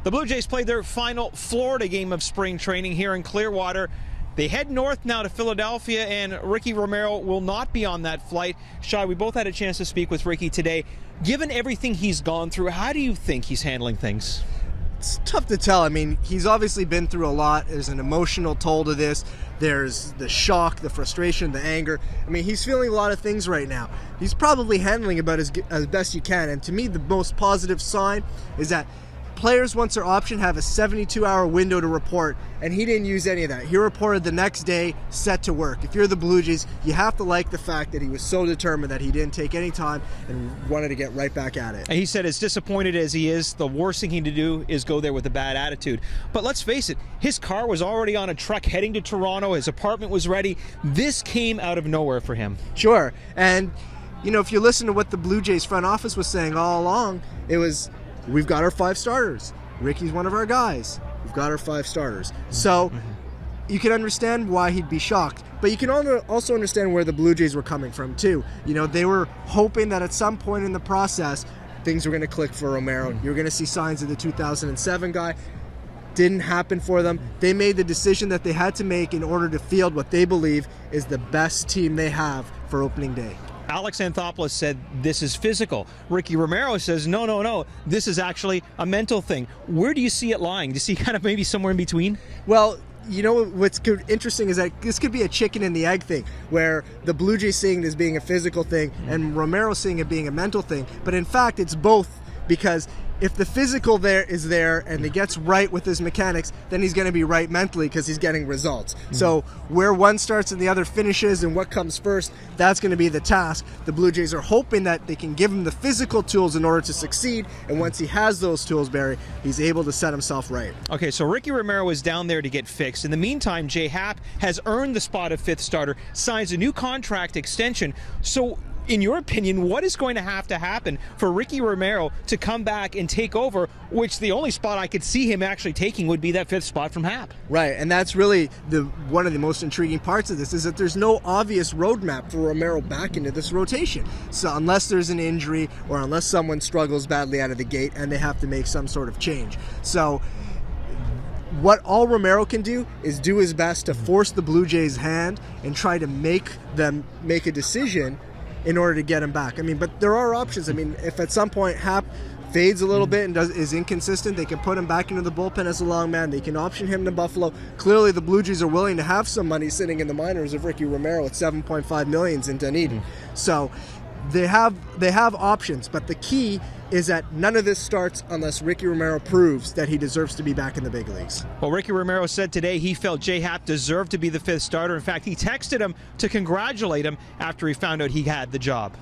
The Blue Jays played their final Florida game of spring training here in Clearwater. They head north now to Philadelphia, and Ricky Romero will not be on that flight. Shai, we both had a chance to speak with Ricky today. Given everything he's gone through, how do you think he's handling things? It's tough to tell. I mean, he's obviously been through a lot. There's an emotional toll to this. There's the shock, the frustration, the anger. I mean, he's feeling a lot of things right now. He's probably handling about as best you can. And to me, the most positive sign is that players, once their option, have a 72-hour window to report, and he didn't use any of that. He reported the next day, set to work. If you're the Blue Jays, you have to like the fact that he was so determined that he didn't take any time and wanted to get right back at it. And he said, as disappointed as he is, the worst thing he to do is go there with a bad attitude. But let's face it, his car was already on a truck heading to Toronto. His apartment was ready. This came out of nowhere for him. Sure. And, you know, if you listen to what the Blue Jays front office was saying all along, it was, we've got our 5 starters. Ricky's one of our guys. We've got our 5 starters. So you can understand why he'd be shocked. But you can also understand where the Blue Jays were coming from, too. You know, they were hoping that at some point in the process, things were going to click for Romero. You were going to see signs of the 2007 guy. Didn't happen for them. They made the decision that they had to make in order to field what they believe is the best team they have for opening day. Alex Anthopoulos said this is physical. Ricky Romero says, no, this is actually a mental thing. Where do you see it lying? Do you see kind of maybe somewhere in between? Well, you know what's interesting is that this could be a chicken and the egg thing, where the Blue Jays seeing it as being a physical thing and Romero seeing it being a mental thing. But in fact, it's both, because if the physical there is there and he gets right with his mechanics, then he's going to be right mentally because he's getting results. So where one starts and the other finishes and what comes first, that's going to be the task. The Blue Jays are hoping that they can give him the physical tools in order to succeed, and once he has those tools, Barry, he's able to set himself right. Okay, so Ricky Romero is down there to get fixed. In the meantime, Jay Happ has earned the spot of 5th starter, signs a new contract extension. So in your opinion, what is going to happen for Ricky Romero to come back and take over, which the only spot I could see him actually taking would be that 5th spot from Happ? Right, and that's really one of the most intriguing parts of this, is that there's no obvious roadmap for Romero back into this rotation. So unless there's an injury or unless someone struggles badly out of the gate and they have to make some sort of change. So what all Romero can do is do his best to force the Blue Jays' hand and try to make them make a decision in order to get him back. I mean, but there are options. I mean, if at some point Happ fades a little bit and is inconsistent, they can put him back into the bullpen as a long man. They can option him to Buffalo. Clearly, the Blue Jays are willing to have some money sitting in the minors of Ricky Romero at $7.5 million in Dunedin. So they have options, but the key is that none of this starts unless Ricky Romero proves that he deserves to be back in the big leagues. Well, Ricky Romero said today he felt Jay Happ deserved to be the 5th starter. In fact, he texted him to congratulate him after he found out he had the job.